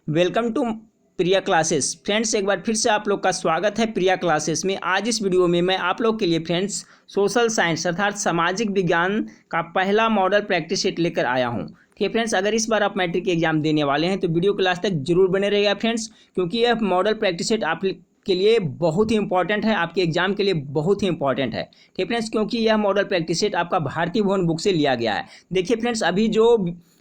Welcome to Priya classes. Friends, एक बार फिर से आप लोग का स्वागत है प्रिया क्लासेस में। आज इस वीडियो में मैं आप लोग के लिए फ्रेंड्स सोशल साइंस अर्थात सामाजिक विज्ञान का पहला मॉडल प्रैक्टिस सेट लेकर आया हूं। ठीक है फ्रेंड्स, अगर इस बार आप मैट्रिक एग्जाम देने वाले हैं तो वीडियो को लास्ट तक जरूर बने रहिएगा फ्रेंड्स, क्योंकि यह मॉडल प्रैक्टिस सेट आप के लिए बहुत ही इंपॉर्टेंट है, आपके एग्जाम के लिए बहुत ही इंपॉर्टेंट है। ठीक फ्रेंड्स, क्योंकि यह मॉडल प्रैक्टिस सेट आपका भारतीय भवन बुक से लिया गया है। देखिए फ्रेंड्स, अभी जो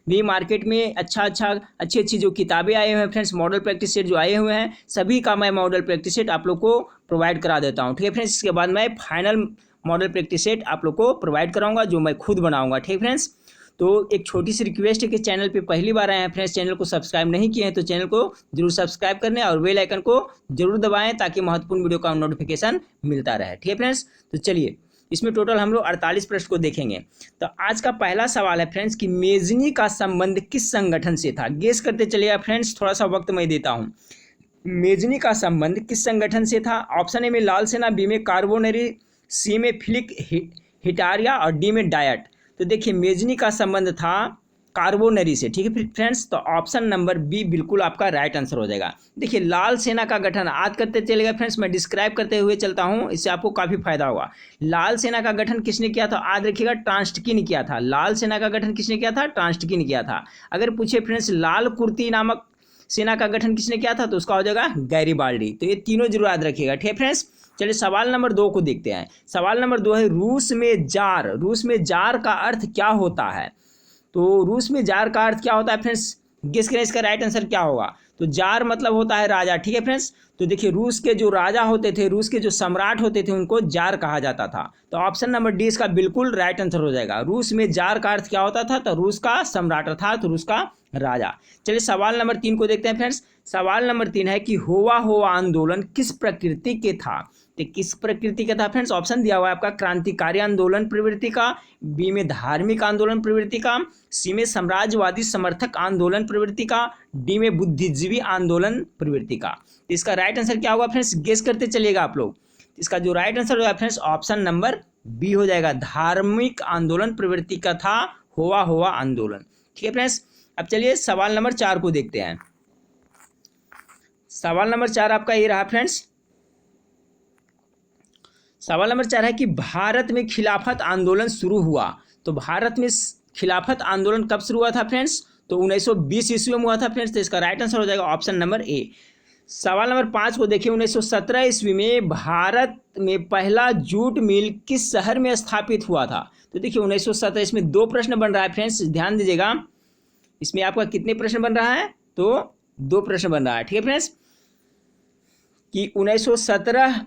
भी मार्केट में अच्छी जो किताबें आए हुए हैं फ्रेंड्स, मॉडल प्रैक्टिस सेट जो आए हुए हैं, सभी का मैं मॉडल प्रैक्टिस सेट आप लोग को प्रोवाइड करा देता हूं। ठीक है फ्रेंड्स, इसके बाद मैं फाइनल मॉडल प्रैक्टिस सेट आप लोग को प्रोवाइड कराऊंगा जो मैं खुद बनाऊंगा। ठीक फ्रेंड्स, तो एक छोटी सी रिक्वेस्ट है कि चैनल पे पहली बार आए हैं फ्रेंड्स, चैनल को सब्सक्राइब नहीं किए हैं तो चैनल को जरूर सब्सक्राइब करने और बेल आइकन को जरूर दबाएं ताकि महत्वपूर्ण वीडियो का नोटिफिकेशन मिलता रहे। ठीक है फ्रेंड्स, तो चलिए इसमें टोटल हम लोग 48 प्रश्न को देखेंगे। तो आज का पहला सवाल है फ्रेंड्स कि मेजनी का संबंध किस संगठन से था। गेस करते चलिएगा फ्रेंड्स, थोड़ा सा वक्त मैं देता हूँ। मेजनी का संबंध किस संगठन से था? ऑप्शन ए में लाल सेना, बी में कार्बोनरी, सी में फिलिक हिटारिया और डी में डायट। तो देखिए मेजनी का संबंध था कार्बोनरी से। ठीक है फ्रेंड्स, तो ऑप्शन नंबर बी बिल्कुल आपका राइट आंसर हो जाएगा। देखिए लाल सेना का गठन आज करते चलेगा फ्रेंड्स, मैं डिस्क्राइब करते हुए चलता हूं, इससे आपको काफ़ी फायदा होगा। लाल सेना का गठन किसने किया था? आज रखिएगा, ट्रांस्टकी ने किया था। लाल सेना का गठन किसने किया था? ट्रांस्टकी ने किया था। अगर पूछे फ्रेंड्स लाल कुर्ती नामक सेना का गठन किसने किया था तो उसका हो जाएगा गैरिबाल्डी। तो ये तीनों जरूर याद रखिएगा। ठीक है फ्रेंड्स, चलिए सवाल नंबर 2 को देखते हैं। सवाल नंबर 2 है रूस में जार। रूस में जार का अर्थ क्या होता है? तो रूस में जार का अर्थ क्या होता है फ्रेंड्स? गेस करें इसका राइट आंसर क्या होगा। तो जार मतलब होता है राजा। ठीक है फ्रेंड्स, तो देखिए रूस के जो राजा होते थे, रूस के जो सम्राट होते थे, उनको जार कहा जाता था। तो ऑप्शन नंबर डी इसका बिल्कुल राइट आंसर हो जाएगा। रूस में जार का अर्थ क्या होता था? तो रूस का सम्राट अर्थात रूस का राजा। चलिए सवाल नंबर 3 को देखते हैं फ्रेंड्स। सवाल नंबर 3 है कि होवा होवा आंदोलन किस प्रकृति के था? तो किस प्रकृति का था फ्रेंड्स? ऑप्शन दिया हुआ है आपका क्रांतिकारी आंदोलन प्रवृत्ति का, बी में धार्मिक आंदोलन प्रवृत्ति का, सी में साम्राज्यवादी समर्थक आंदोलन प्रवृत्ति का, डी में बुद्धिजीवी आंदोलन प्रवृत्ति का। तो इसका राइट आंसर क्या होगा फ्रेंड्स? गेस करते चलिएगा आप लोग। इसका जो राइट आंसर होगा फ्रेंड्स ऑप्शन नंबर बी हो जाएगा। धार्मिक आंदोलन प्रवृत्ति का था होवा होवा आंदोलन। ठीक है फ्रेंड्स, अब चलिए सवाल नंबर 4 को देखते हैं। सवाल नंबर 4 आपका ये रहा फ्रेंड्स। सवाल नंबर 4 है कि भारत में खिलाफत आंदोलन शुरू हुआ। तो भारत में खिलाफत आंदोलन कब शुरू हुआ था फ्रेंड्स? तो 1920 ईस्वी में हुआ था फ्रेंड्स। तो इसका राइट आंसर हो जाएगा ऑप्शन नंबर ए। सवाल नंबर 5 को देखिए। 1917 ईस्वी में भारत में पहला जूट मिल किस शहर में स्थापित हुआ था? तो देखिए 1917, इसमें 2 प्रश्न बन रहा है फ्रेंड्स, ध्यान दीजिएगा। इसमें आपका कितने प्रश्न बन रहा है? तो 2 प्रश्न बन रहा है। ठीक है फ्रेंड्स, कि 1917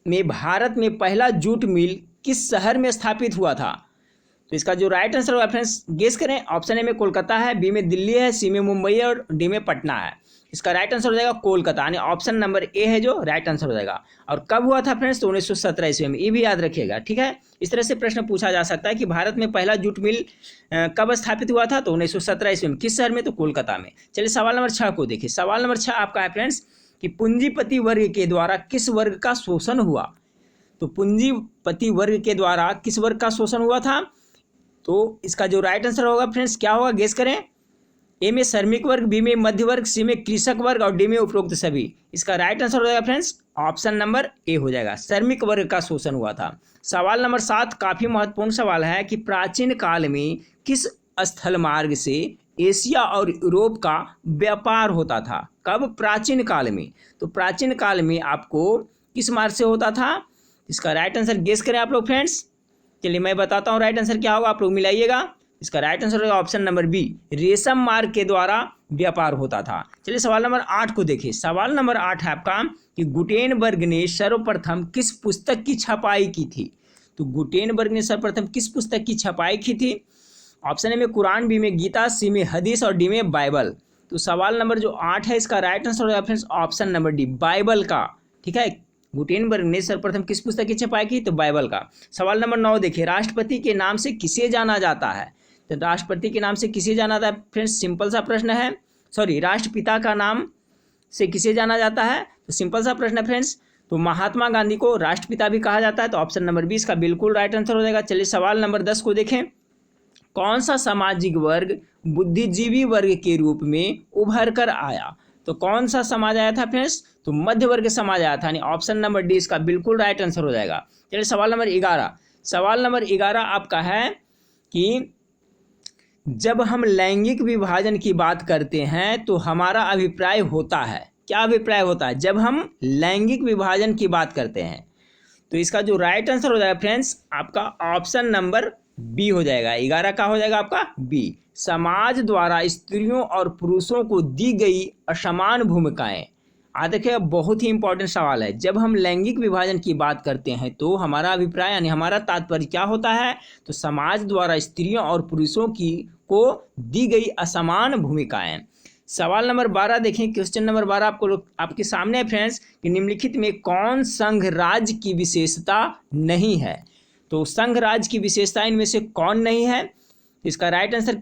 में भारत में पहला जूट मिल किस शहर में स्थापित हुआ था? तो इसका जो राइट आंसर होगा फ्रेंड्स, गेस करें। ऑप्शन ए में कोलकाता है, बी में दिल्ली है, सी में मुंबई है और डी में पटना है। इसका राइट आंसर हो जाएगा कोलकाता, यानी ऑप्शन नंबर ए है जो राइट आंसर हो जाएगा। और कब हुआ था फ्रेंड्स? तो 1917 ईस्वी में। ये भी याद रखिएगा। ठीक है, इस तरह से प्रश्न पूछा जा सकता है कि भारत में पहला जूट मिल कब स्थापित हुआ था? तो 1917 ईस्वी में। किस शहर में? तो कोलकाता में। चलिए सवाल नंबर 6 को देखिए। सवाल नंबर 6 आपका है फ्रेंड्स कि पूंजीपति वर्ग के द्वारा किस वर्ग का शोषण हुआ? तो पूंजीपति वर्ग के द्वारा किस वर्ग का शोषण हुआ था? तो इसका जो राइट आंसर होगा फ्रेंड्स क्या होगा? गेस करें। ए में श्रमिक वर्ग, बी में मध्य वर्ग, सी में कृषक वर्ग और डी में उपरोक्त सभी। इसका राइट आंसर हो जाएगा फ्रेंड्स ऑप्शन नंबर ए हो जाएगा। श्रमिक वर्ग का शोषण हुआ था। सवाल नंबर 7 काफी महत्वपूर्ण सवाल है कि प्राचीन काल में किस स्थल मार्ग से एशिया और यूरोप का व्यापार होता था? कब? प्राचीन काल में। तो प्राचीन काल में आपको किस मार्ग से होता था? इसका राइट आंसर गेस करें आप लोग फ्रेंड्स। चलिए मैं बताता हूँ राइट आंसर क्या होगा, आप लोग मिलाइएगा। इसका राइट आंसर होगा ऑप्शन नंबर बी, रेशम मार्ग के द्वारा व्यापार होता था। चलिए सवाल नंबर 8 को देखिए। सवाल नंबर 8 है आपका कि गुटेनबर्ग ने सर्वप्रथम किस पुस्तक की छपाई की थी? तो गुटेनबर्ग ने सर्वप्रथम किस पुस्तक की छपाई की थी? ऑप्शन ए में कुरान, बी में गीता, सी में हदीस और डी में बाइबल। तो सवाल नंबर जो 8 है इसका राइट आंसर होगा friends option number D, Bible का। ठीक है, गुटेनबर्ग ने सर्वप्रथम किस पुस्तक की छपाई की? तो बाइबल का। सवाल नंबर 9 देखिए। राष्ट्रपति के नाम से किसे जाना जाता है? तो राष्ट्रपति के नाम से किसे जाना जाता है फ्रेंड्स? सिंपल सा प्रश्न है। सॉरी, राष्ट्रपिता का नाम से किसे जाना जाता है? तो सिंपल सा प्रश्न है फ्रेंड्स। तो महात्मा गांधी को राष्ट्रपिता भी कहा जाता है। तो ऑप्शन नंबर 20 का बिल्कुल राइट आंसर हो जाएगा। चलिए सवाल नंबर 10 को देखें। कौन सा सामाजिक वर्ग बुद्धिजीवी वर्ग के रूप में उभर कर आया? तो कौन सा समाज आया था फ्रेंड्स? तो मध्य वर्ग समाज आया था, यानी ऑप्शन नंबर डी इसका बिल्कुल राइट आंसर हो जाएगा। चलिए सवाल नंबर 11। सवाल नंबर 11 आपका है कि जब हम लैंगिक विभाजन की बात करते हैं तो हमारा अभिप्राय होता है, क्या अभिप्राय होता है जब हम लैंगिक विभाजन की बात करते हैं? तो इसका जो राइट आंसर हो जाएगा फ्रेंड्स आपका ऑप्शन नंबर बी हो जाएगा। 11 का हो जाएगा आपका बी। समाज द्वारा स्त्रियों और पुरुषों को दी गई असमान भूमिकाएं। देखिए बहुत ही इंपॉर्टेंट सवाल है। जब हम लैंगिक विभाजन की बात करते हैं तो हमारा अभिप्राय यानी हमारा तात्पर्य क्या होता है? तो समाज द्वारा स्त्रियों और पुरुषों को दी गई असमान भूमिकाएं। सवाल नंबर 12 देखें। क्वेश्चन नंबर 12 आपके सामने है फ्रेंड्स कि निम्नलिखित में कौन संघ राज्य की विशेषता नहीं है? तो संघ राज्य की विशेषता इनमें से कौन नहीं है? इसका राइट आंसर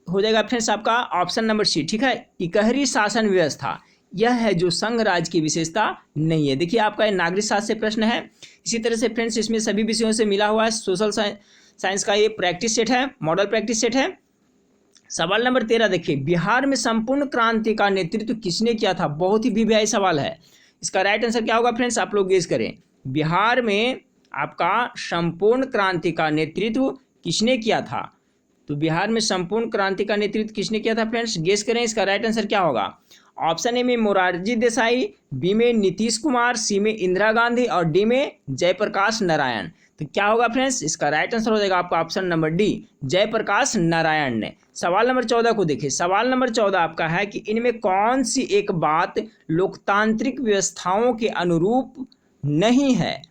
हो जाएगा फ्रेंड्स आपका ऑप्शन नंबर सी। ठीक है, इकहरी शासन व्यवस्था यह है जो संघ राज्य की विशेषता नहीं है। देखिए आपका नागरिक शास्त्र से प्रश्न है। इसी तरह से फ्रेंड्स इसमें सभी विषयों से मिला हुआ है। सोशल साइंस का ये प्रैक्टिस सेट है, मॉडल प्रैक्टिस सेट है। सवाल नंबर 13 देखिए, बिहार में संपूर्ण क्रांति का नेतृत्व किसने किया था? बहुत ही वीवीआई सवाल है। इसका राइट आंसर क्या होगा फ्रेंड्स? आप लोग गेस करें। बिहार में आपका संपूर्ण क्रांति का नेतृत्व किसने किया था? तो बिहार में संपूर्ण क्रांति का नेतृत्व किसने किया था फ्रेंड्स? गेस करें, इसका राइट आंसर क्या होगा? ऑप्शन ए में मोरारजी देसाई, बी में नीतीश कुमार, सी में इंदिरा गांधी और डी में जयप्रकाश नारायण। तो क्या होगा फ्रेंड्स? इसका राइट आंसर हो जाएगा आपका option number D, Jayaprakash Narayan ने। सवाल नंबर 14 को देखिए। सवाल नंबर 14 आपका है कि इनमें कौन सी एक बात लोकतांत्रिक व्यवस्थाओं के अनुरूप नहीं है?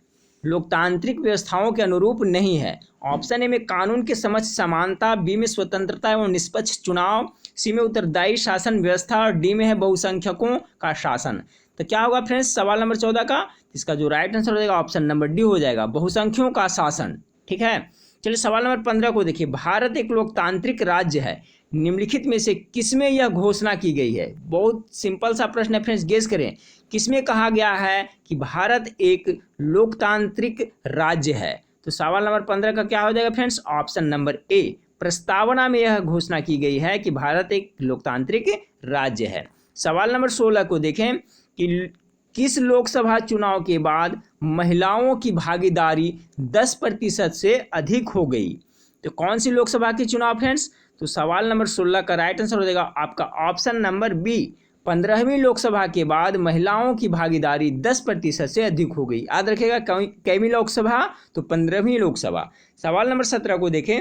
लोकतांत्रिक व्यवस्थाओं के अनुरूप नहीं है। ऑप्शन ए में कानून के समक्ष समानता, बी में स्वतंत्रता एवं निष्पक्ष चुनाव, सी में उत्तरदायी शासन व्यवस्था और डी में है बहुसंख्यकों का शासन। तो क्या होगा फ्रेंड्स सवाल नंबर 14 का? इसका जो राइट आंसर हो जाएगा ऑप्शन नंबर डी हो जाएगा, बहुसंख्यों का शासन। ठीक है, चलिए सवाल नंबर 15 को देखिए। भारत एक लोकतांत्रिक राज्य है, निम्नलिखित में से किसमें यह घोषणा की गई है? बहुत सिंपल सा प्रश्न है फ्रेंड्स, गेस करें किसमें कहा गया है कि भारत एक लोकतांत्रिक राज्य है? तो सवाल नंबर 15 का क्या हो जाएगा फ्रेंड्स? ऑप्शन नंबर ए, प्रस्तावना में यह घोषणा की गई है कि भारत एक लोकतांत्रिक राज्य है। सवाल नंबर 16 को देखें कि किस लोकसभा चुनाव के बाद महिलाओं की भागीदारी 10% से अधिक हो गई? तो कौन सी लोकसभा की चुनाव फ्रेंड्स? तो सवाल नंबर 16 का राइट आंसर हो जाएगा आपका ऑप्शन नंबर बी, 15वीं लोकसभा के बाद महिलाओं की भागीदारी 10% से अधिक हो गई। याद रखिएगा कैवी लोकसभा? तो 15वीं लोकसभा। सवाल नंबर 17 को देखें।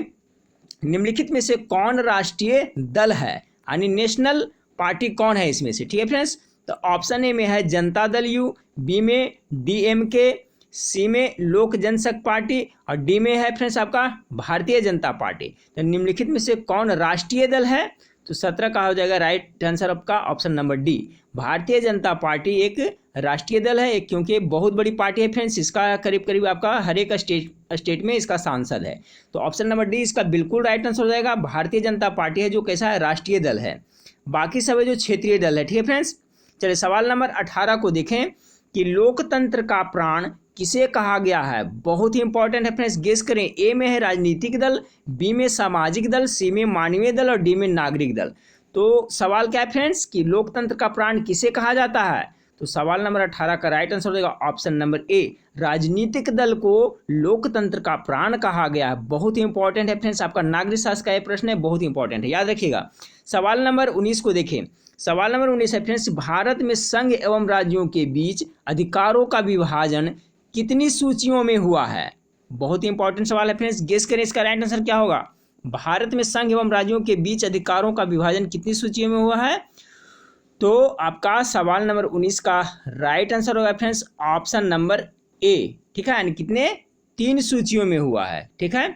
निम्नलिखित में से कौन राष्ट्रीय दल है, यानी नेशनल पार्टी कौन है इसमें से? ठीक है फ्रेंड्स, तो ऑप्शन ए में है जनता दल यू, बी में डीएमके, सी में लोक जनशक्ति पार्टी और डी में है फ्रेंड्स आपका भारतीय जनता पार्टी। तो निम्नलिखित में से कौन राष्ट्रीय दल है? तो 17 का हो जाएगा राइट आंसर आपका option number D, Bharatiya Janata party एक राष्ट्रीय दल है, क्योंकि बहुत बड़ी पार्टी है फ्रेंड्स। इसका करीब करीब आपका हर एक स्टेट में इसका सांसद है। तो ऑप्शन नंबर डी इसका बिल्कुल राइट आंसर हो जाएगा। भारतीय जनता पार्टी है जो कैसा है? राष्ट्रीय दल है। बाकी सब है जो क्षेत्रीय दल है। ठीक है फ्रेंड्स, चलिए सवाल नंबर 18 को देखें कि लोकतंत्र का प्राण किसे कहा गया है? बहुत ही इंपॉर्टेंट है फ्रेंड्स, गेस करें। ए में है राजनीतिक दल, बी में सामाजिक दल, सी में मानवीय दल और डी में नागरिक दल। तो सवाल क्या है फ्रेंड्स कि लोकतंत्र का प्राण किसे कहा जाता है? तो सवाल नंबर 18 का राइट आंसर हो जाएगा ऑप्शन नंबर ए, राजनीतिक दल को लोकतंत्र का प्राण कहा गया है। बहुत ही इंपॉर्टेंट है फ्रेंड्स, आपका नागरिक शास्त्र का यह प्रश्न है, बहुत ही इंपॉर्टेंट है, याद रखिएगा। सवाल नंबर 19 को देखें। सवाल नंबर 19 है फ्रेंड्स, भारत में संघ एवं राज्यों के बीच अधिकारों का विभाजन कितनी सूचियों में हुआ है? बहुत ही इंपॉर्टेंट सवाल है फ्रेंड्स, गेस करें इसका राइट आंसर क्या होगा? भारत में संघ एवं राज्यों के बीच अधिकारों का विभाजन कितनी सूचियों में हुआ है? तो आपका सवाल नंबर 19 का राइट आंसर होगा फ्रेंड्स ऑप्शन नंबर ए। ठीक है, यानी कितने? 3 सूचियों में हुआ है। ठीक है,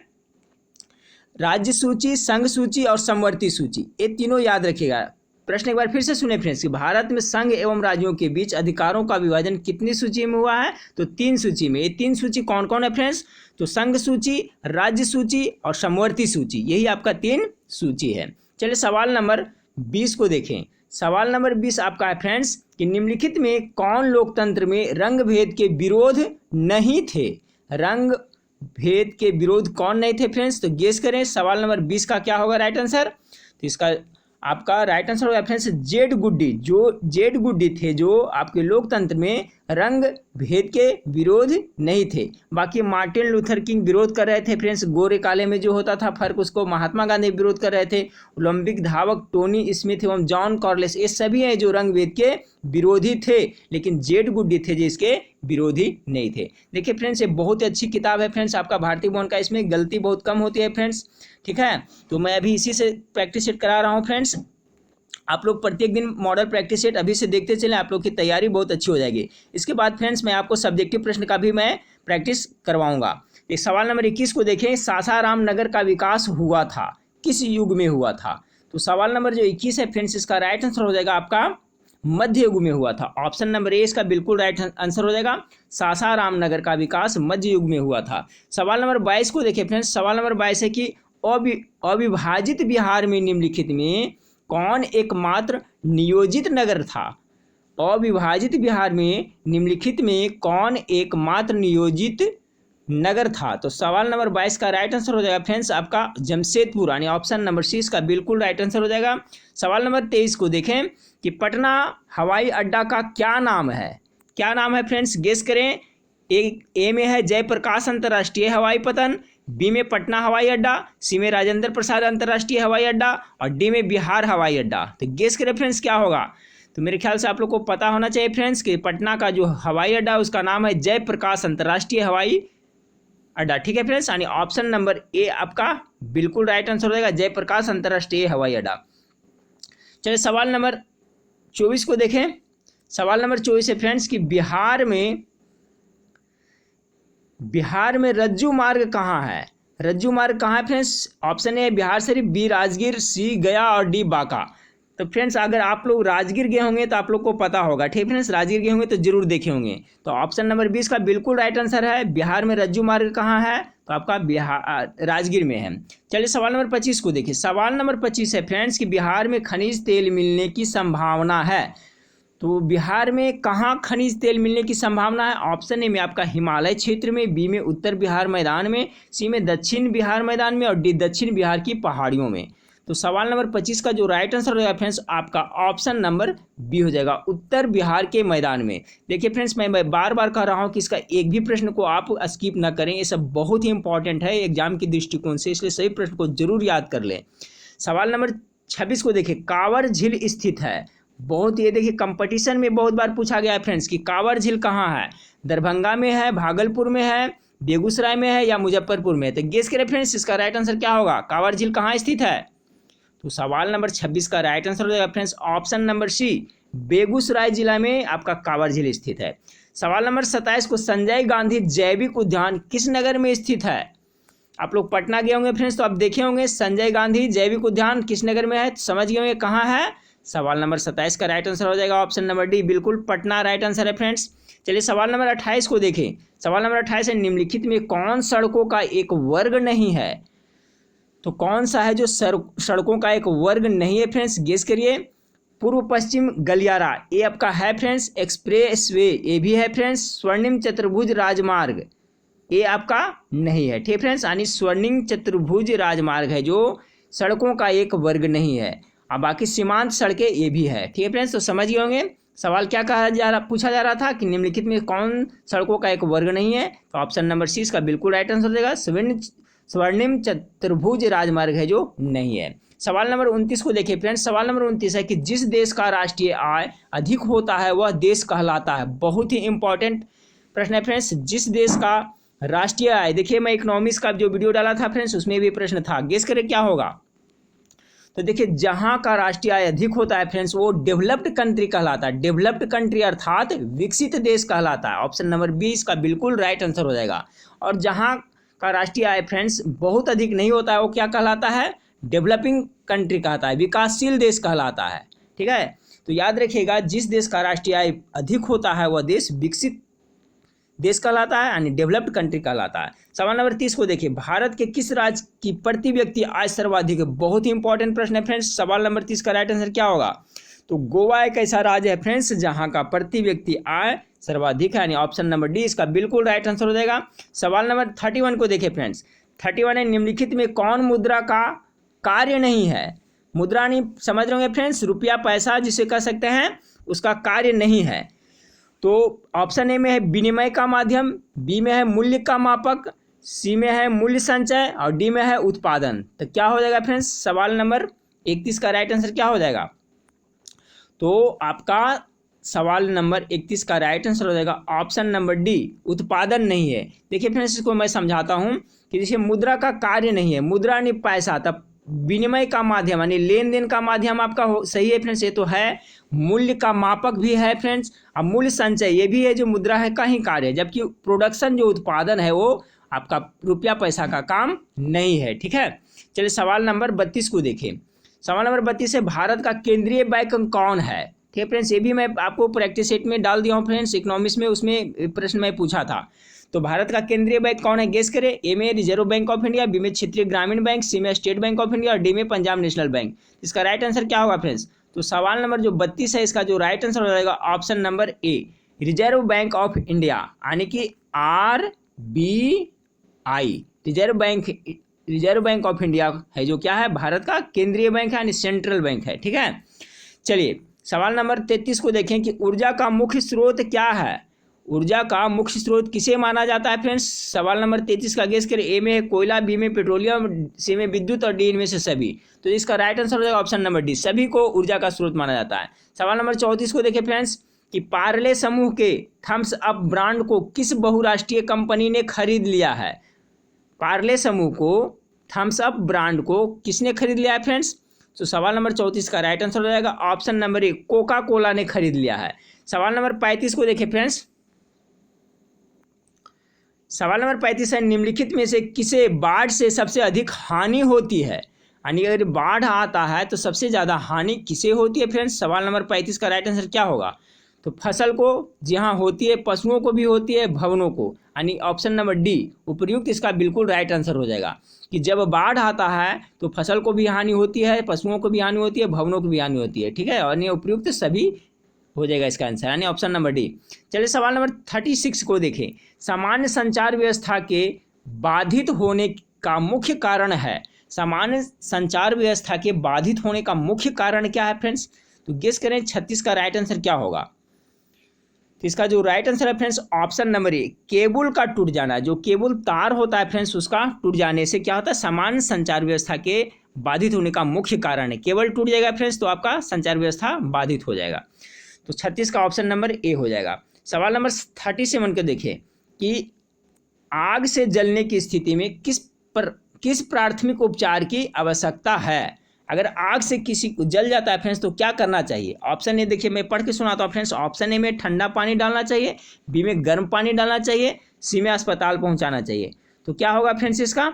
राज्य सूची, संघ सूची और समवर्ती सूची, ये तीनों याद रखिएगा। प्रश्न एक बार फिर से सुने फ्रेंड्स कि भारत में संघ एवं राज्यों के बीच अधिकारों का विभाजन कितनी सूची में हुआ है? तो 3 सूची में। ये 3 सूची कौन कौन है फ्रेंड्स? तो संघ सूची, राज्य सूची और समवर्ती सूची, यही आपका 3 सूची है। चलिए सवाल नंबर 20 को देखें। सवाल नंबर 20 आपका है फ्रेंड्स कि निम्नलिखित में कौन लोकतंत्र में रंग भेद के विरोध नहीं थे? रंग भेद के विरोध कौन नहीं थे फ्रेंड्स? तो गेस करें सवाल नंबर 20 का क्या होगा राइट आंसर? तो इसका आपका राइट आंसर होगा फ्रेंड्स जेड गुड्डी। जो जेड गुड्डी थे जो आपके लोकतंत्र में रंग भेद के विरोध नहीं थे। बाकी मार्टिन लूथर किंग विरोध कर रहे थे फ्रेंड्स, गोरे काले में जो होता था फर्क उसको महात्मा गांधी विरोध कर रहे थे। ओलंपिक धावक टोनी स्मिथ एवं जॉन कॉर्लिस ये सभी हैं जो रंग भेद के विरोधी थे, लेकिन जेड गुड्डी थे जो इसके विरोधी नहीं थे। देखिए फ्रेंड्स ये बहुत अच्छी किताब है फ्रेंड्स आपका भारतीय भवन का, इसमें गलती बहुत कम होती है फ्रेंड्स, ठीक है। तो मैं अभी इसी से प्रैक्टिस सेट करा रहा हूँ फ्रेंड्स। आप लोग प्रत्येक दिन मॉडल प्रैक्टिस सेट अभी से देखते चलें, आप लोग की तैयारी बहुत अच्छी हो जाएगी। इसके बाद फ्रेंड्स मैं आपको सब्जेक्टिव प्रश्न का भी मैं प्रैक्टिस करवाऊंगा। एक सवाल नंबर 21 को देखें, सासाराम नगर का विकास हुआ था किस युग में हुआ था? तो सवाल नंबर जो 21 है फ्रेंड्स इसका राइट आंसर हो जाएगा आपका मध्य युग में हुआ था। ऑप्शन नंबर ए इसका बिल्कुल राइट आंसर हो जाएगा, सासाराम नगर का विकास मध्य युग में हुआ था। सवाल नंबर 22 को देखिए फ्रेंड्स, सवाल नंबर 22 है कि अविभाजित बिहार में निम्नलिखित में कौन एकमात्र नियोजित नगर था? अविभाजित बिहार में निम्नलिखित में कौन एकमात्र नियोजित नगर था? तो सवाल नंबर 22 का राइट आंसर हो जाएगा फ्रेंड्स आपका जमशेदपुर, यानी ऑप्शन नंबर सी इसका बिल्कुल राइट आंसर हो जाएगा। सवाल नंबर 23 को देखें कि पटना हवाई अड्डा का क्या नाम है? क्या नाम है फ्रेंड्स, गेस करें। ए में है जयप्रकाश अंतर्राष्ट्रीय हवाई पतन, बी में पटना हवाई अड्डा, सी में राजेंद्र प्रसाद अंतर्राष्ट्रीय हवाई अड्डा और डी में बिहार हवाई अड्डा। तो गेस करें फ्रेंड्स क्या होगा? तो मेरे ख्याल से आप लोग को पता होना चाहिए फ्रेंड्स कि पटना का जो हवाई अड्डा है उसका नाम है जयप्रकाश अंतर्राष्ट्रीय हवाई अड्डा, ठीक है फ्रेंड्स, यानी ऑप्शन नंबर ए आपका बिल्कुल राइट आंसर हो जाएगा, जयप्रकाश अंतर्राष्ट्रीय हवाई अड्डा। चलिए सवाल नंबर 24 को देखें। सवाल नंबर 24 है फ्रेंड्स कि बिहार में रज्जू मार्ग कहाँ है? रज्जू मार्ग कहाँ है friends? Option A Bihar Sharif, B Rajgir, C Gaya और डी बांका। तो फ्रेंड्स अगर आप लोग राजगीर गए होंगे तो आप लोग को पता होगा, ठीक फ्रेंड्स, राजगीर गए होंगे तो जरूर देखे होंगे। तो ऑप्शन नंबर 20 का बिल्कुल राइट आंसर है, बिहार में रज्जू मार्ग कहाँ है? तो आपका बिहार राजगीर में है। चलिए सवाल नंबर 25 को देखिए। सवाल नंबर 25 है फ्रेंड्स कि बिहार में खनिज तेल मिलने की संभावना है। तो बिहार में कहाँ खनिज तेल मिलने की संभावना है? ऑप्शन ए में आपका हिमालय क्षेत्र में, बी में उत्तर बिहार मैदान में, सी में दक्षिण बिहार मैदान में और डी दक्षिण बिहार की पहाड़ियों में। तो सवाल नंबर 25 का जो राइट आंसर हो जाएगा फ्रेंड्स आपका ऑप्शन नंबर बी हो जाएगा, उत्तर बिहार के मैदान में। देखिए फ्रेंड्स मैं बार बार कह रहा हूँ कि इसका एक भी प्रश्न को आप स्किप ना करें, ये सब बहुत ही इंपॉर्टेंट है एग्जाम की दृष्टिकोण से, इसलिए सभी प्रश्न को जरूर याद कर लें। सवाल नंबर 26 को देखिए, कांवर झील स्थित है। बहुत ये देखिए कंपटीशन में बहुत बार पूछा गया है फ्रेंड्स कि कांवर झील कहाँ है? दरभंगा में है, भागलपुर में है, बेगूसराय में है या मुजफ्फरपुर में है? तो गेस करें फ्रेंड्स इसका राइट आंसर क्या होगा, कांवर झील कहाँ स्थित है? तो सवाल नंबर 26 का राइट आंसर हो जाएगा friends option number C, Begusarai जिला में आपका कांवर झील स्थित है। सवाल नंबर 27 को, संजय गांधी जैविक उद्यान किस नगर में स्थित है? आप लोग पटना गए होंगे फ्रेंड्स तो आप देखे होंगे संजय गांधी जैविक उद्यान किस नगर में है, समझ गए होंगे कहाँ है। सवाल नंबर 27 का राइट आंसर हो जाएगा ऑप्शन नंबर डी, बिल्कुल पटना राइट आंसर है फ्रेंड्स। चलिए सवाल नंबर 28 को देखें। सवाल नंबर 28 है, निम्नलिखित में कौन सड़कों का एक वर्ग नहीं है? तो कौन सा है जो सड़कों का एक वर्ग नहीं है फ्रेंड्स, गेस करिए। पूर्व पश्चिम गलियारा ये आपका है फ्रेंड्स, एक्सप्रेस वे ये भी है फ्रेंड्स, स्वर्णिम चतुर्भुज राजमार्ग ये आपका नहीं है, ठीक फ्रेंड्स, यानी स्वर्णिम चतुर्भुज राजमार्ग है जो सड़कों का एक वर्ग नहीं है। अब बाकी सीमांत सड़कें ये भी है, ठीक है फ्रेंड्स। तो समझ गए होंगे सवाल क्या पूछा जा रहा था कि निम्नलिखित में कौन सड़कों का एक वर्ग नहीं है। तो ऑप्शन नंबर सी इसका बिल्कुल राइट आंसर हो जाएगा, स्वर्णिम चतुर्भुज राजमार्ग है जो नहीं है। सवाल नंबर 29 को देखिए फ्रेंड्स। सवाल नंबर 29 है कि जिस देश का राष्ट्रीय आय अधिक होता है वह देश कहलाता है। बहुत ही इंपॉर्टेंट प्रश्न है फ्रेंड्स, जिस देश का राष्ट्रीय आय, देखिए मैं इकोनॉमिक्स का जो वीडियो डाला था फ्रेंड्स उसमें भी प्रश्न था, गेस करें क्या होगा। तो देखिए जहां का राष्ट्रीय आय अधिक होता है फ्रेंड्स वो डेवलप्ड कंट्री कहलाता है, डेवलप्ड कंट्री अर्थात विकसित देश कहलाता है। ऑप्शन नंबर बी इसका बिल्कुल राइट आंसर हो जाएगा। और जहां का राष्ट्रीय आय फ्रेंड्स बहुत अधिक नहीं होता है वो क्या कहलाता है, डेवलपिंग कंट्री कहता है, विकासशील देश कहलाता है, ठीक है। तो याद रखिएगा जिस देश का राष्ट्रीय आय अधिक होता है वह देश विकसित देश कहलाता है, यानी डेवलप्ड कंट्री कहलाता है। सवाल नंबर 30 को देखिए, भारत के किस राज्य की प्रति व्यक्ति आय सर्वाधिक है? बहुत ही इंपॉर्टेंट प्रश्न है फ्रेंड्स। सवाल नंबर 30 का राइट आंसर क्या होगा? तो गोवा एक ऐसा राज्य है फ्रेंड्स जहां का प्रति व्यक्ति आय सर्वाधिक है, यानी ऑप्शन नंबर डी इसका बिल्कुल राइट आंसर हो जाएगा। सवाल नंबर 31 को देखिए फ्रेंड्स। 31 है, निम्नलिखित में कौन मुद्रा का कार्य नहीं है? मुद्रा नहीं समझ रहे होंगे फ्रेंड्स, रुपया पैसा जिसे कह सकते हैं, उसका कार्य नहीं है। तो ऑप्शन ए में है विनिमय का माध्यम, बी में है मूल्य का मापक, सी में है मूल्य संचय और डी में है उत्पादन। तो क्या हो जाएगा फ्रेंड्स, सवाल नंबर 31 का राइट आंसर क्या हो जाएगा? तो आपका सवाल नंबर 31 का राइट आंसर हो जाएगा ऑप्शन नंबर डी, उत्पादन नहीं है। देखिए फ्रेंड्स, इसको मैं समझाता हूँ कि जैसे मुद्रा का कार्य नहीं है, मुद्रा नहीं पैसा, तब विनिमय का माध्यम यानी लेन देन का माध्यम आपका सही है फ्रेंड्स, ये तो है। मूल्य का मापक भी है फ्रेंड्स, और मूल्य संचय ये भी है जो मुद्रा है का ही कार्य है, जबकि प्रोडक्शन जो उत्पादन है वो आपका रुपया पैसा का काम नहीं है। ठीक है, चलिए सवाल नंबर 32 को देखें। सवाल नंबर 32 है भारत का केंद्रीय बैंक कौन है? ठीक है फ्रेंड्स, ये भी मैं आपको प्रैक्टिस सेट में डाल दिया हूँ फ्रेंड्स, इकोनॉमिक्स में उसमें प्रश्न मैं पूछा था। तो भारत का केंद्रीय बैंक कौन है, गेस करें। ए में Reserve Bank of India, B में क्षेत्रीय ग्रामीण बैंक, सी में स्टेट बैंक ऑफ इंडिया और डी में पंजाब नेशनल बैंक। इसका राइट आंसर क्या होगा फ्रेंड्स? तो सवाल नंबर जो 32 है इसका जो राइट आंसर हो जाएगा option number A, reserve Bank of India, यानी कि RBI, reserve Bank of India है जो क्या है, भारत का केंद्रीय बैंक है यानी सेंट्रल बैंक है। ठीक है, चलिए सवाल नंबर 33 को देखें कि ऊर्जा का मुख्य स्रोत क्या है? ऊर्जा का मुख्य स्रोत किसे माना जाता है फ्रेंड्स? सवाल नंबर 33 का गेस करें। ए में है कोयला, बी में पेट्रोलियम, सी में विद्युत और डी इनमें से सभी। तो इसका राइट आंसर हो जाएगा ऑप्शन नंबर डी, सभी को ऊर्जा का स्रोत माना जाता है। सवाल नंबर 34 को देखें फ्रेंड्स कि पार्ले समूह के थम्स अप ब्रांड को किस बहुराष्ट्रीय कंपनी ने खरीद लिया है? पार्ले समूह को थम्स अप ब्रांड को किसने खरीद लिया है फ्रेंड्स? तो सवाल नंबर 34 का राइट आंसर हो जाएगा option number A, Coca Cola ने खरीद लिया है। सवाल नंबर 35 को देखें फ्रेंड्स। सवाल नंबर 35 है निम्नलिखित में से किसे बाढ़ से सबसे अधिक हानि होती है? यानी अगर बाढ़ आता है तो सबसे ज़्यादा हानि किसे होती है फ्रेंड्स? सवाल नंबर 35 का राइट आंसर क्या होगा? तो फसल को जी हाँ होती है, पशुओं को भी होती है, भवनों को, यानी ऑप्शन नंबर डी उपयुक्त इसका बिल्कुल राइट आंसर हो जाएगा कि जब बाढ़ आता है तो फसल को भी हानि होती है, पशुओं को भी हानि होती है, भवनों को भी हानि होती है। ठीक है, और ये उपयुक्त सभी हो जाएगा इसका आंसर, यानी ऑप्शन नंबर डी। चलिए सवाल नंबर 36 को देखें। सामान्य संचार व्यवस्था के बाधित होने का मुख्य कारण है, सामान्य संचार व्यवस्था के बाधित होने का मुख्य कारण क्या है फ्रेंड्स? तो गेस करें 36 का राइट आंसर क्या होगा? तो इसका जो राइट आंसर है friends option number A, cable का टूट जाना। जो केबल तार होता है फ्रेंड्स उसका टूट जाने से क्या होता है, सामान्य संचार व्यवस्था के बाधित होने का मुख्य कारण है। केबल टूट जाएगा फ्रेंड्स तो आपका संचार व्यवस्था बाधित हो जाएगा। तो 36 का ऑप्शन नंबर ए हो जाएगा। सवाल नंबर 37 को देखिए कि आग से जलने की स्थिति में किस प्राथमिक उपचार की आवश्यकता है? अगर आग से किसी को जल जाता है फ्रेंड्स तो क्या करना चाहिए? ऑप्शन ए देखिए, मैं पढ़ के सुनाता हूँ फ्रेंड्स। ऑप्शन ए में ठंडा पानी डालना चाहिए, बी में गर्म पानी डालना चाहिए, सी में अस्पताल पहुंचाना चाहिए। तो क्या होगा फ्रेंड्स इसका?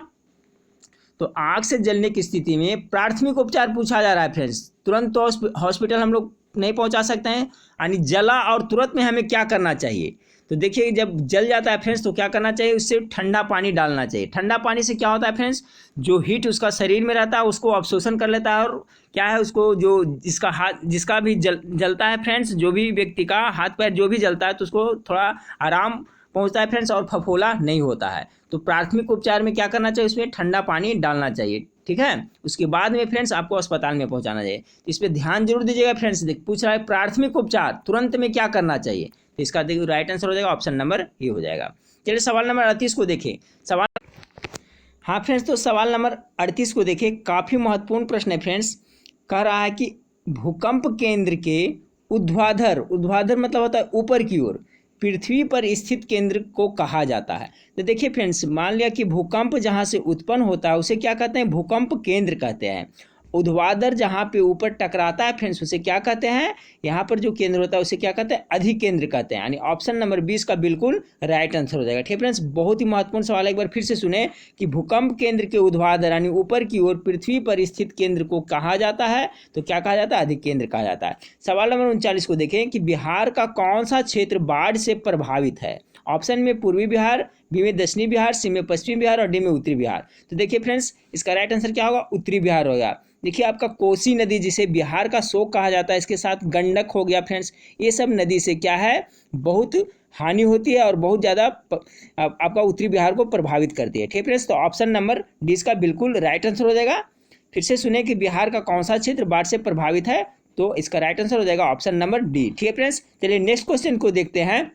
तो आग से जलने की स्थिति में प्राथमिक उपचार पूछा जा रहा है फ्रेंड्स, तुरंत तो हॉस्पिटल हम लोग नहीं पहुंचा सकते हैं, यानी जला और तुरंत में हमें क्या करना चाहिए? तो देखिए जब जल जाता है फ्रेंड्स तो क्या करना चाहिए, उससे ठंडा पानी डालना चाहिए। ठंडा पानी से क्या होता है फ्रेंड्स, जो हीट उसका शरीर में रहता है उसको अवशोषण कर लेता है, और क्या है उसको जो जिसका भी जलता है फ्रेंड्स, जो भी व्यक्ति का हाथ पैर जो भी जलता है तो उसको थोड़ा आराम पहुंचता है फ्रेंड्स और फफोला नहीं होता है। तो प्राथमिक उपचार में क्या करना चाहिए, उसमें ठंडा पानी डालना चाहिए। ठीक है, उसके बाद में फ्रेंड्स आपको अस्पताल में पहुंचाना चाहिए। इस पर ध्यान जरूर दीजिएगा फ्रेंड्स। पूछ रहा है प्राथमिक उपचार तुरंत में क्या करना चाहिए, तो इसका देखिए राइट आंसर हो जाएगा ऑप्शन नंबर ए हो जाएगा। चलिए सवाल नंबर 38 को देखें। हाँ फ्रेंड्स, तो सवाल नंबर 38 को देखें, काफ़ी महत्वपूर्ण प्रश्न है फ्रेंड्स। कह रहा है कि भूकंप केंद्र के ऊर्ध्वाधर मतलब होता है ऊपर की ओर, पृथ्वी पर स्थित केंद्र को कहा जाता है। तो देखिए फ्रेंड्स, मान लिया कि भूकंप जहाँ से उत्पन्न होता है उसे क्या कहते हैं, भूकंप केंद्र कहते हैं। ऊर्ध्वाधर जहाँ पे ऊपर टकराता है फ्रेंड्स उसे क्या कहते हैं, यहाँ पर जो केंद्र होता है उसे क्या कहते हैं, अधिकेंद्र कहते हैं। यानी ऑप्शन नंबर 20 का बिल्कुल राइट आंसर हो जाएगा। ठीक फ्रेंड्स, बहुत ही महत्वपूर्ण सवाल है, एक बार फिर से सुने कि भूकंप केंद्र के ऊर्ध्वाधर यानी ऊपर की ओर पृथ्वी पर स्थित केंद्र को कहा जाता है, तो क्या कहा जाता है, अधिकेंद्र कहा जाता है। सवाल नंबर 39 को देखें कि बिहार का कौन सा क्षेत्र बाढ़ से प्रभावित है? ऑप्शन में पूर्वी बिहार, बी में दक्षिणी बिहार, सी में पश्चिमी बिहार और डी में उत्तरी बिहार। तो देखिए फ्रेंड्स, इसका राइट आंसर क्या होगा, उत्तरी बिहार होगा। देखिए आपका कोसी नदी जिसे बिहार का शोक कहा जाता है, इसके साथ गंडक हो गया फ्रेंड्स, ये सब नदी से क्या है, बहुत हानि होती है और बहुत ज़्यादा आपका उत्तरी बिहार को प्रभावित करती है। ठीक है फ्रेंड्स, तो ऑप्शन नंबर डी इसका बिल्कुल राइट आंसर हो जाएगा। फिर से सुने कि बिहार का कौन सा क्षेत्र बाढ़ से प्रभावित है, तो इसका राइट आंसर हो जाएगा ऑप्शन नंबर डी। ठीक है फ्रेंड्स, चलिए नेक्स्ट क्वेश्चन को देखते हैं।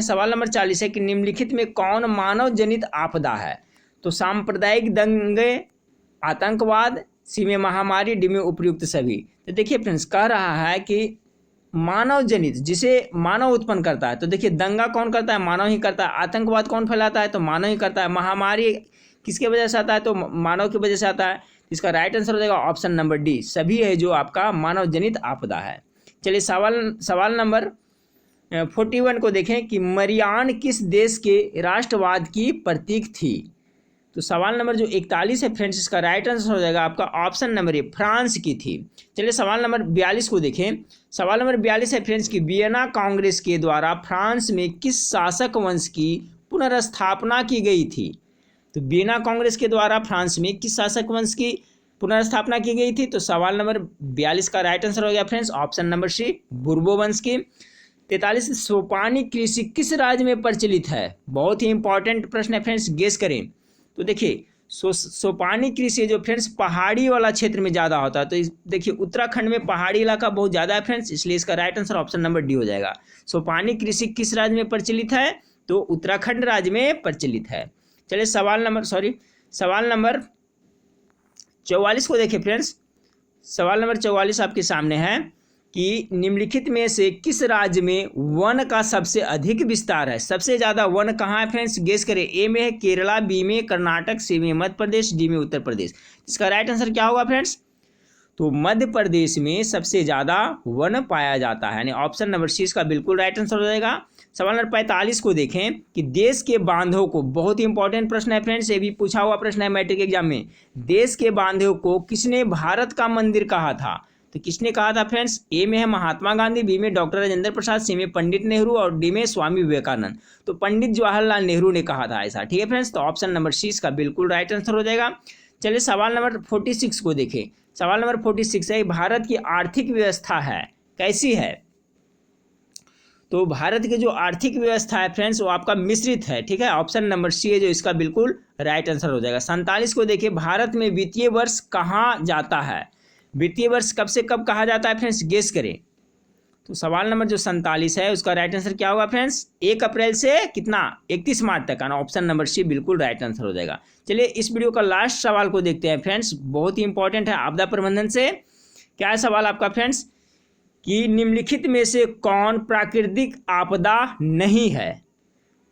सवाल नंबर 40 है कि निम्नलिखित में कौन मानव जनित आपदा है? तो सांप्रदायिक दंगे, आतंकवाद, सी में महामारी, डी में उपयुक्त सभी। तो देखिए फ्रेंड्स, कह रहा है कि मानव जनित, जिसे मानव उत्पन्न करता है, तो देखिए दंगा कौन करता है? मानव ही करता है। आतंकवाद कौन फैलाता है? तो मानव ही करता है। महामारी किसके वजह से आता है? तो मानव की वजह से आता है। इसका राइट आंसर हो जाएगा ऑप्शन नंबर डी, सभी है जो आपका मानव जनित आपदा है। चलिए सवाल नंबर 41 को देखें कि मरियान किस देश के राष्ट्रवाद की प्रतीक थी? तो सवाल नंबर जो 41 है फ्रेंड्स, इसका राइट आंसर हो जाएगा आपका ऑप्शन नंबर ए, फ्रांस की थी। चलिए सवाल नंबर 42 को देखें। सवाल नंबर 42 है फ्रेंड्स कि वियना कांग्रेस के द्वारा फ्रांस में किस शासक वंश की पुनर्स्थापना की गई थी? तो वियना कांग्रेस के द्वारा फ्रांस में किस शासक वंश की पुनर्स्थापना की गई थी? तो सवाल नंबर 42 का राइट आंसर हो गया फ्रेंड्स ऑप्शन नंबर सी, बुर्बो वंश की। 43, सोपानी कृषि किस राज्य में प्रचलित है? बहुत ही इंपॉर्टेंट प्रश्न है फ्रेंड्स, गेस करें। तो देखिए सोपानी कृषि जो फ्रेंड्स पहाड़ी वाला क्षेत्र में ज़्यादा होता है, तो देखिए उत्तराखंड में पहाड़ी इलाका बहुत ज़्यादा है फ्रेंड्स, इसलिए इसका right answer option number D हो जाएगा। सोपानी कृषि किस राज्य में प्रचलित है? तो उत्तराखंड राज्य में प्रचलित है। चलिए सवाल नंबर 44 को देखिए फ्रेंड्स। सवाल नंबर 44 आपके सामने है कि निम्नलिखित में से किस राज्य में वन का सबसे अधिक विस्तार है? सबसे ज़्यादा वन कहाँ है फ्रेंड्स? गेस करें। ए में है केरला, बी में कर्नाटक, सी में मध्य प्रदेश, डी में उत्तर प्रदेश। इसका राइट आंसर क्या होगा फ्रेंड्स? तो मध्य प्रदेश में सबसे ज़्यादा वन पाया जाता है, यानी ऑप्शन नंबर सी इसका बिल्कुल राइट आंसर हो जाएगा। सवाल नंबर 45 को देखें कि देश के बांधों को, बहुत ही इंपॉर्टेंट प्रश्न है फ्रेंड्स, ये भी पूछा हुआ प्रश्न है मैट्रिक एग्जाम में। देश के बांधों को किसने भारत का मंदिर कहा था? तो किसने कहा था फ्रेंड्स? ए में है महात्मा गांधी, बी में डॉक्टर राजेंद्र प्रसाद, सी में पंडित नेहरू और डी में स्वामी विवेकानंद। तो पंडित जवाहरलाल नेहरू ने कहा था ऐसा। ठीक है फ्रेंड्स, तो ऑप्शन नंबर सी इसका बिल्कुल राइट आंसर हो जाएगा। चलिए सवाल नंबर 46 को देखें। सवाल नंबर 46 है भारत की आर्थिक व्यवस्था है कैसी है? तो भारत की जो आर्थिक व्यवस्था है फ्रेंड्स वो आपका मिश्रित है। ठीक है, ऑप्शन नंबर सी है जो इसका बिल्कुल राइट आंसर हो जाएगा। 47 को देखिए, भारत में वित्तीय वर्ष कहाँ जाता है? वित्तीय वर्ष कब से कब कहा जाता है फ्रेंड्स, गेस करें। तो सवाल नंबर जो 47 है उसका राइट आंसर क्या होगा फ्रेंड्स? 1 अप्रैल से कितना 31 मार्च तक, ऑप्शन नंबर सी बिल्कुल राइट आंसर हो जाएगा। चलिए इस वीडियो का लास्ट सवाल को देखते हैं फ्रेंड्स, बहुत ही इंपॉर्टेंट है आपदा प्रबंधन से। क्या है सवाल आपका फ्रेंड्स कि निम्नलिखित में से कौन प्राकृतिक आपदा नहीं है?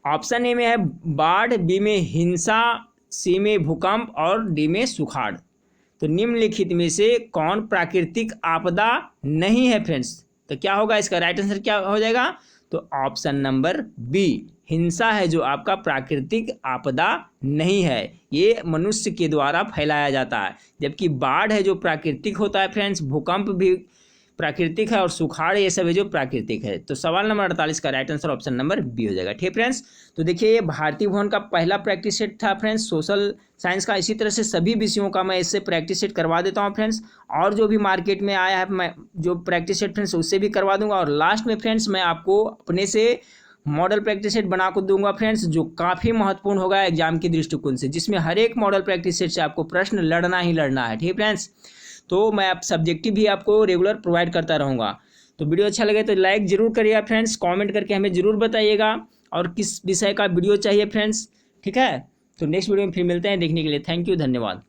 ऑप्शन ए में है बाढ़, बी में हिंसा, सी में भूकंप और डी में सुखाड़। तो निम्नलिखित में से कौन प्राकृतिक आपदा नहीं है फ्रेंड्स? तो क्या होगा इसका राइट आंसर क्या हो जाएगा? तो ऑप्शन नंबर बी, हिंसा है जो आपका प्राकृतिक आपदा नहीं है, ये मनुष्य के द्वारा फैलाया जाता है। जबकि बाढ़ है जो प्राकृतिक होता है फ्रेंड्स, भूकंप भी प्राकृतिक है और सुखाड़ ये सब है जो प्राकृतिक है। तो सवाल नंबर 48 का right answer option number B हो जाएगा। ठीक फ्रेंड्स, तो देखिए ये भारतीय भवन का पहला प्रैक्टिस सेट था फ्रेंड्स सोशल साइंस का। इसी तरह से सभी विषयों का मैं इससे प्रैक्टिस सेट करवा देता हूँ फ्रेंड्स, और जो भी मार्केट में आया है मैं जो प्रैक्टिस सेट फ्रेंड्स उससे भी करवा दूंगा। और लास्ट में फ्रेंड्स मैं आपको अपने से मॉडल प्रैक्टिस सेट बना कर दूंगा फ्रेंड्स, जो काफ़ी महत्वपूर्ण होगा एग्जाम के दृष्टिकोण से, जिसमें हर एक मॉडल प्रैक्टिस सेट से आपको प्रश्न लड़ना ही लड़ना है। ठीक फ्रेंड्स, तो मैं आप सब्जेक्टिव भी आपको रेगुलर प्रोवाइड करता रहूँगा। तो वीडियो अच्छा लगे तो लाइक जरूर करिएगा फ्रेंड्स, कमेंट करके हमें ज़रूर बताइएगा और किस विषय का वीडियो चाहिए फ्रेंड्स। ठीक है, तो नेक्स्ट वीडियो में फिर मिलते हैं, देखने के लिए थैंक यू, धन्यवाद।